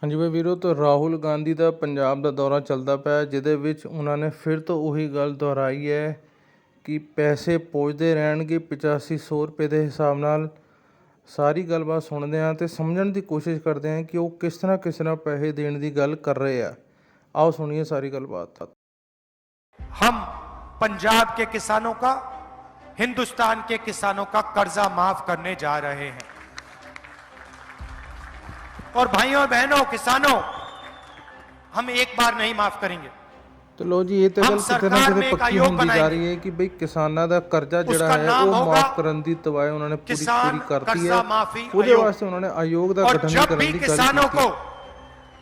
ਹਾਂਜੀ ਬਾਈ ਵੀਰੋ, ਤਾਂ ਰਾਹੁਲ ਗਾਂਧੀ ਦਾ ਪੰਜਾਬ ਦਾ ਦੌਰਾ ਚੱਲਦਾ ਪਿਆ, ਜਿਹਦੇ ਵਿੱਚ ਉਹਨਾਂ ਨੇ ਫਿਰ ਤੋਂ ਉਹੀ ਗੱਲ ਦੁਹਰਾਈ ਹੈ ਕਿ ਪੈਸੇ ਪਹੁੰਚਦੇ ਰਹਿਣਗੇ 8500 ਰੁਪਏ ਦੇ ਹਿਸਾਬ ਨਾਲ। ਸਾਰੀ ਗੱਲਬਾਤ ਸੁਣਦੇ ਹਾਂ ਅਤੇ ਸਮਝਣ ਦੀ ਕੋਸ਼ਿਸ਼ ਕਰਦੇ ਹਾਂ ਕਿ ਉਹ ਕਿਸ ਤਰ੍ਹਾਂ ਪੈਸੇ ਦੇਣ ਦੀ ਗੱਲ ਕਰ ਰਹੇ ਆ। आओ सुनिए सारी गलबात। हम पंजाब के किसानों का, हिंदुस्तान के किसानों का कर्जा माफ करने जा रहे हैं। और भाइयों और बहनों, किसानों, हम एक बार नहीं माफ करेंगे। तो लो जी, ये तो गल किते ना किते पक्की होंदी जा रही है कि भाई किसानां दा कर्जा जिहड़ा है वो माफ करन दी दवाई उन्होंने पूरी करती है। उसदे वास्ते उन्होंने आयोग दा गठन करने दी गल की। किसानों को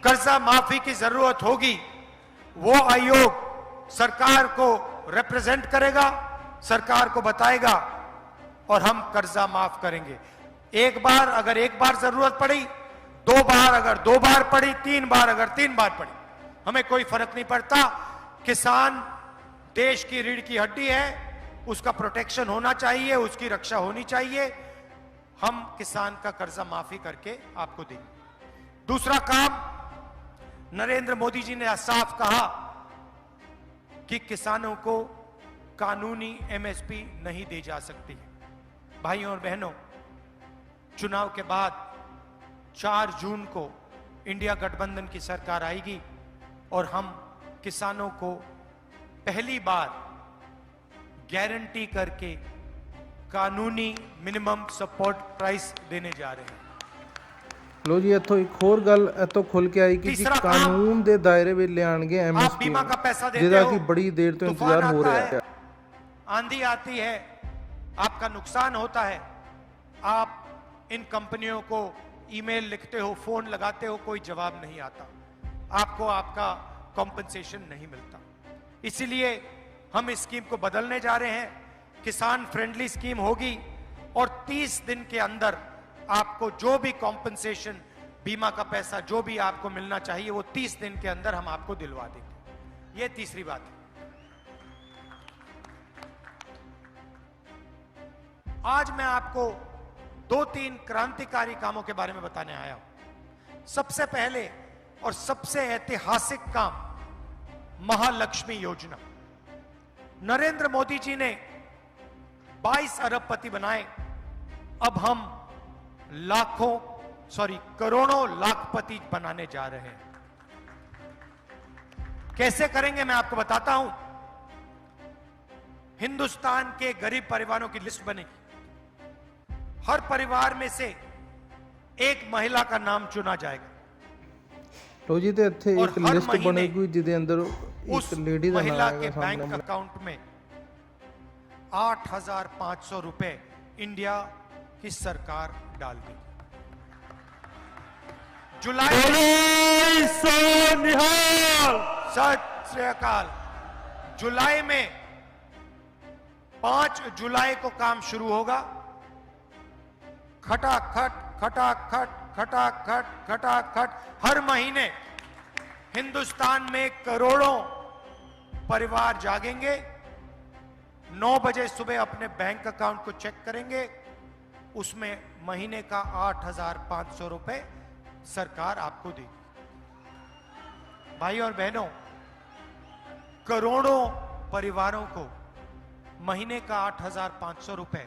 कर्जा माफी की जरूरत होगी, वो आयोग सरकार को रिप्रेजेंट करेगा, सरकार को बताएगा और हम कर्जा माफ करेंगे। एक बार अगर एक बार जरूरत पड़ी, दो बार अगर दो बार पड़ी, तीन बार अगर तीन बार पड़ी, हमें कोई फर्क नहीं पड़ता। किसान देश की रीढ़ की हड्डी है, उसका प्रोटेक्शन होना चाहिए, उसकी रक्षा होनी चाहिए। हम किसान का कर्जा माफी करके आपको देंगे। दूसरा काम, नरेंद्र मोदी जी ने साफ कहा कि किसानों को कानूनी एमएसपी नहीं दी जा सकती है। भाइयों और बहनों, चुनाव के बाद 4 जून को इंडिया गठबंधन की सरकार आएगी और हम किसानों को पहली बार गारंटी करके कानूनी मिनिमम सपोर्ट प्राइस देने जा रहे हैं। लो जी, इतों एक होर गल इतों खुल के आई कि कानून के दायरे में लियाणगे एमएसपी, जिहदा कि बड़ी देर तो इंतजार हो रहा है। आंधी आती है, आपका नुकसान होता है, आप इन कंपनियों को ईमेल लिखते हो, फोन लगाते हो, कोई जवाब नहीं आता, आपको आपका कॉम्पनसेशन नहीं मिलता। इसीलिए हम इस स्कीम को बदलने जा रहे हैं। किसान फ्रेंडली स्कीम होगी और 30 दिन के अंदर आपको जो भी कॉम्पनसेशन, बीमा का पैसा जो भी आपको मिलना चाहिए, वो 30 दिन के अंदर हम आपको दिलवा देंगे। ये तीसरी बात है। आज मैं आपको 2-3 क्रांतिकारी कामों के बारे में बताने आया हूं। सबसे पहले और सबसे ऐतिहासिक काम, महालक्ष्मी योजना। नरेंद्र मोदी जी ने 22 अरबपति बनाए, अब हम करोड़ों लाखपति बनाने जा रहे हैं। कैसे करेंगे मैं आपको बताता हूं। हिंदुस्तान के गरीब परिवारों की लिस्ट बनेगी, हर परिवार में से एक महिला का नाम चुना जाएगा। तो जी, तो इत्थे एक लिस्ट बनेगी जिदे अंदर उस लेडी दा महिला नाम के बैंक अकाउंट में 8,500 रुपए इंडिया की सरकार डाल देगी। जुलाई, सत श्री अकाल। जुलाई में 5 जुलाई को काम शुरू होगा। खटाखट खटाखट खटाखट खटाखट हर महीने हिंदुस्तान में करोड़ों परिवार जागेंगे, 9 बजे सुबह अपने बैंक अकाउंट को चेक करेंगे, उसमें महीने का 8,500 रुपए सरकार आपको देगी। भाई और बहनों, करोड़ों परिवारों को महीने का 8,500 रुपए,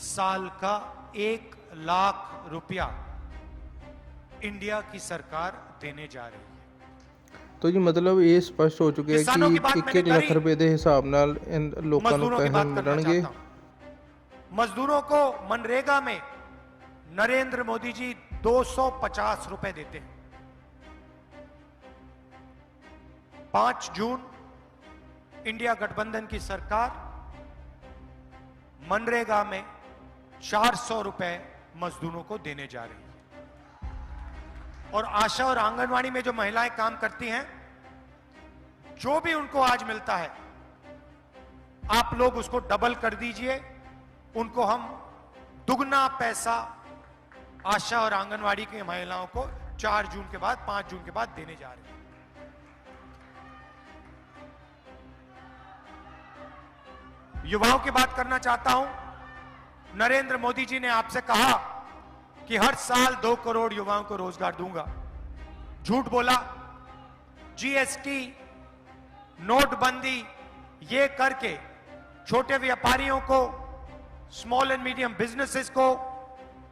साल का 1 लाख रुपया इंडिया की सरकार देने जा रही है। तो जी मतलब ये स्पष्ट हो चुके हैं कि 1 लाख रुपए के हिसाब नाल इन लोगों को पैसे मिलणगे। मजदूरों को मनरेगा में नरेंद्र मोदी जी 250 रुपए देते हैं। 5 जून इंडिया गठबंधन की सरकार मनरेगा में 400 रुपए मजदूरों को देने जा रही है। और आशा और आंगनवाड़ी में जो महिलाएं काम करती हैं, जो भी उनको आज मिलता है, आप लोग उसको डबल कर दीजिए। उनको हम दुगना पैसा आशा और आंगनवाड़ी की महिलाओं को 4 जून के बाद, 5 जून के बाद देने जा रहे हैं। युवाओं की बात करना चाहता हूं। नरेंद्र मोदी जी ने आपसे कहा कि हर साल 2 करोड़ युवाओं को रोजगार दूंगा। झूठ बोला, जीएसटी, नोटबंदी, ये करके छोटे व्यापारियों को, स्मॉल एंड मीडियम बिजनेसेस को,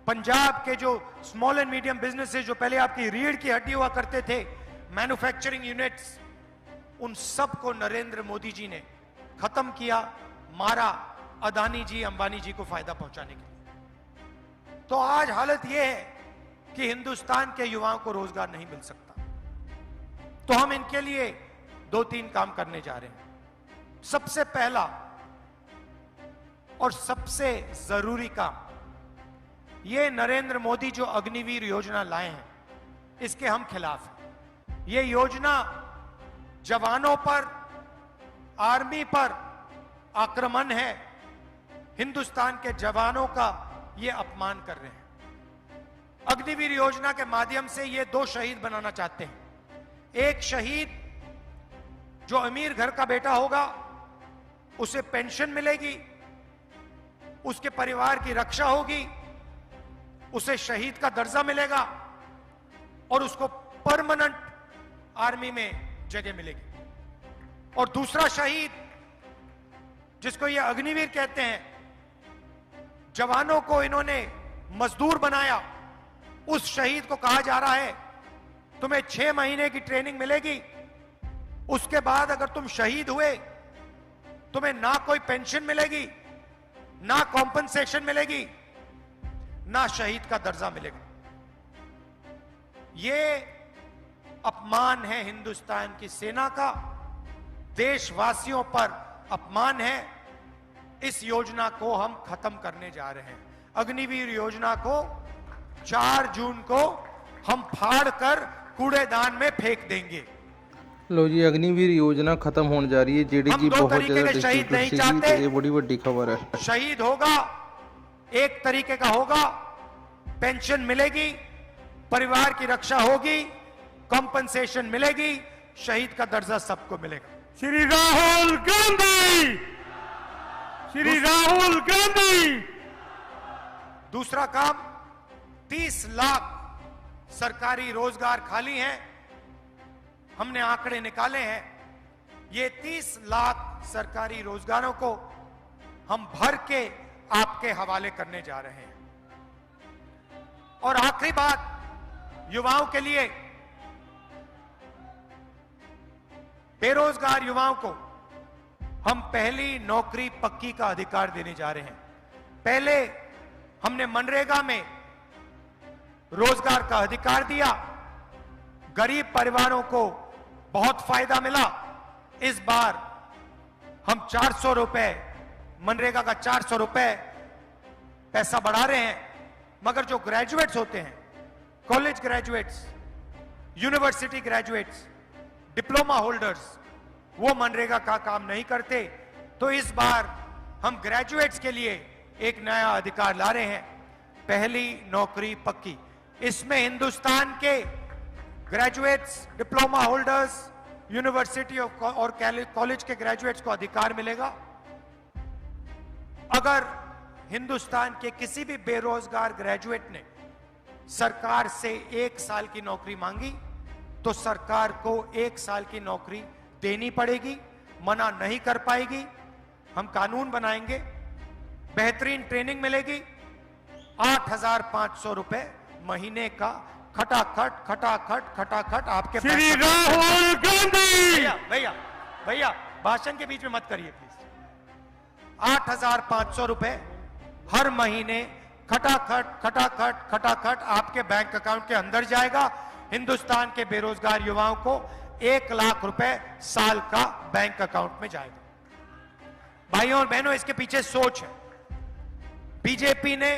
पंजाब के जो स्मॉल एंड मीडियम बिजनेसेस जो पहले आपकी रीढ़ की हड्डी हुआ करते थे, मैन्युफैक्चरिंग यूनिट्स, उन सब को नरेंद्र मोदी जी ने खत्म किया, मारा, अदानी जी, अंबानी जी को फायदा पहुंचाने के लिए। तो आज हालत यह है कि हिंदुस्तान के युवाओं को रोजगार नहीं मिल सकता। तो हम इनके लिए 2-3 काम करने जा रहे हैं। सबसे पहला और सबसे जरूरी काम, ये नरेंद्र मोदी जो अग्निवीर योजना लाए हैं, इसके हम खिलाफ हैं। ये योजना जवानों पर, आर्मी पर आक्रमण है। हिंदुस्तान के जवानों का ये अपमान कर रहे हैं। अग्निवीर योजना के माध्यम से ये 2 शहीद बनाना चाहते हैं। एक शहीद जो अमीर घर का बेटा होगा, उसे पेंशन मिलेगी, उसके परिवार की रक्षा होगी, उसे शहीद का दर्जा मिलेगा और उसको परमानेंट आर्मी में जगह मिलेगी। और दूसरा शहीद, जिसको ये अग्निवीर कहते हैं, जवानों को इन्होंने मजदूर बनाया, उस शहीद को कहा जा रहा है तुम्हें 6 महीने की ट्रेनिंग मिलेगी, उसके बाद अगर तुम शहीद हुए तुम्हें ना कोई पेंशन मिलेगी, ना कॉम्पनसेशन मिलेगी, ना शहीद का दर्जा मिलेगा। यह अपमान है हिंदुस्तान की सेना का, देशवासियों पर अपमान है। इस योजना को हम खत्म करने जा रहे हैं। अग्निवीर योजना को 4 जून को हम फाड़ कर कूड़ेदान में फेंक देंगे। लो जी, अग्निवीर योजना खत्म होने जा रही है, जेडी जी बहुत तरीके ज्यादा के शहीद नहीं डिस्ट्रिक्ट चाहते। ये बड़ी बड़ी खबर है। शहीद होगा, एक तरीके का होगा, पेंशन मिलेगी, परिवार की रक्षा होगी, कॉम्पनसेशन मिलेगी, शहीद का दर्जा सबको मिलेगा। श्री राहुल गांधी, श्री राहुल गांधी। दूसरा काम, 30 लाख सरकारी रोजगार खाली हैं। हमने आंकड़े निकाले हैं। ये 30 लाख सरकारी रोजगारों को हम भर के आपके हवाले करने जा रहे हैं। और आखिरी बात, युवाओं के लिए, बेरोजगार युवाओं को हम पहली नौकरी पक्की का अधिकार देने जा रहे हैं। पहले हमने मनरेगा में रोजगार का अधिकार दिया, गरीब परिवारों को बहुत फायदा मिला। इस बार हम 400 रुपए, मनरेगा का 400 रुपए पैसा बढ़ा रहे हैं। मगर जो ग्रेजुएट्स होते हैं, college graduates, university graduates, diploma holders, वो मनरेगा का काम नहीं करते। तो इस बार हम ग्रेजुएट्स के लिए एक नया अधिकार ला रहे हैं, पहली नौकरी पक्की। इसमें हिंदुस्तान के ग्रेजुएट्स, डिप्लोमा होल्डर्स, यूनिवर्सिटी और कॉलेज के ग्रेजुएट्स को अधिकार मिलेगा। अगर हिंदुस्तान के किसी भी बेरोजगार ग्रेजुएट ने सरकार से 1 साल की नौकरी मांगी, तो सरकार को 1 साल की नौकरी देनी पड़ेगी, मना नहीं कर पाएगी। हम कानून बनाएंगे, बेहतरीन ट्रेनिंग मिलेगी, 8,500 रुपए महीने का खटाखट खटाखट खटाखट आपके। श्री राहुल गांधी। भैया भैया भैया भाषण के बीच में मत करिए प्लीज। 8,500 रुपए हर महीने खटाखट खटाखट खटाखट आपके बैंक अकाउंट के अंदर जाएगा। हिंदुस्तान के बेरोजगार युवाओं को 1 लाख रुपए साल का बैंक अकाउंट में जाएगा। भाइयों और बहनों, इसके पीछे सोच है। बीजेपी ने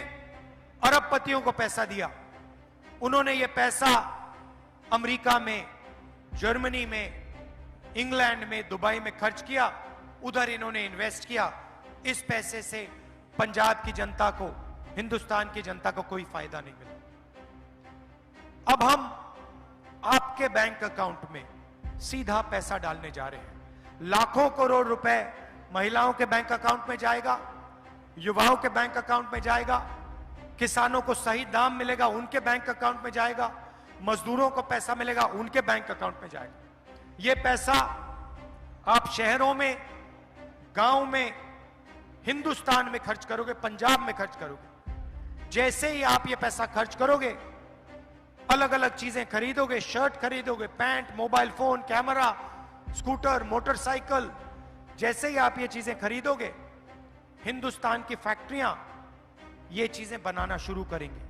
अरबपतियों को पैसा दिया, उन्होंने ये पैसा अमेरिका में, जर्मनी में, इंग्लैंड में, दुबई में खर्च किया, उधर इन्होंने इन्वेस्ट किया। इस पैसे से पंजाब की जनता को, हिंदुस्तान की जनता को कोई फायदा नहीं मिला। अब हम आपके बैंक अकाउंट में सीधा पैसा डालने जा रहे हैं। लाखों करोड़ रुपए महिलाओं के बैंक अकाउंट में जाएगा, युवाओं के बैंक अकाउंट में जाएगा, किसानों को सही दाम मिलेगा, उनके बैंक अकाउंट में जाएगा, मजदूरों को पैसा मिलेगा, उनके बैंक अकाउंट में जाएगा। ये पैसा आप शहरों में, गांव में, हिंदुस्तान में खर्च करोगे, पंजाब में खर्च करोगे। जैसे ही आप ये पैसा खर्च करोगे, अलग अलग चीजें खरीदोगे, शर्ट खरीदोगे, pant, mobile phone, camera, scooter, motorcycle, जैसे ही आप ये चीजें खरीदोगे, हिंदुस्तान की फैक्ट्रियां ये चीजें बनाना शुरू करेंगी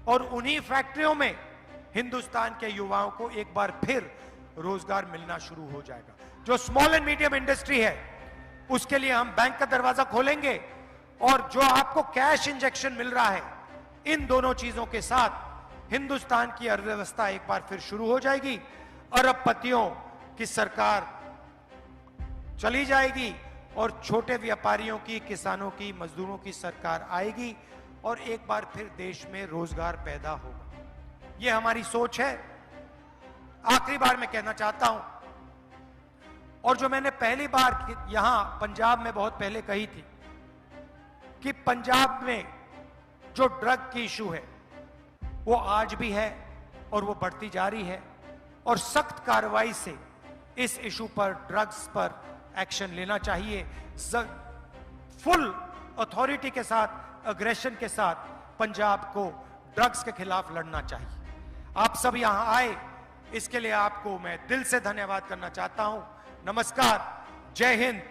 और उन्हीं फैक्ट्रियों में हिंदुस्तान के युवाओं को एक बार फिर रोजगार मिलना शुरू हो जाएगा। जो स्मॉल एंड मीडियम इंडस्ट्री है, उसके लिए हम बैंक का दरवाजा खोलेंगे और जो आपको कैश इंजेक्शन मिल रहा है, इन दोनों चीजों के साथ हिंदुस्तान की अर्थव्यवस्था एक बार फिर शुरू हो जाएगी। अरबपतियों की सरकार चली जाएगी और छोटे व्यापारियों की, किसानों की, मजदूरों की सरकार आएगी और एक बार फिर देश में रोजगार पैदा होगा। यह हमारी सोच है। आखिरी बार मैं कहना चाहता हूं, और जो मैंने पहली बार यहां पंजाब में बहुत पहले कही थी, कि पंजाब में जो ड्रग की इशू है वो आज भी है और वो बढ़ती जा रही है और सख्त कार्रवाई से इस इशू पर, ड्रग्स पर एक्शन लेना चाहिए। फुल अथॉरिटी के साथ, अग्रेशन के साथ पंजाब को ड्रग्स के खिलाफ लड़ना चाहिए। आप सब यहां आए, इसके लिए आपको मैं दिल से धन्यवाद करना चाहता हूं। नमस्कार, जय हिंद,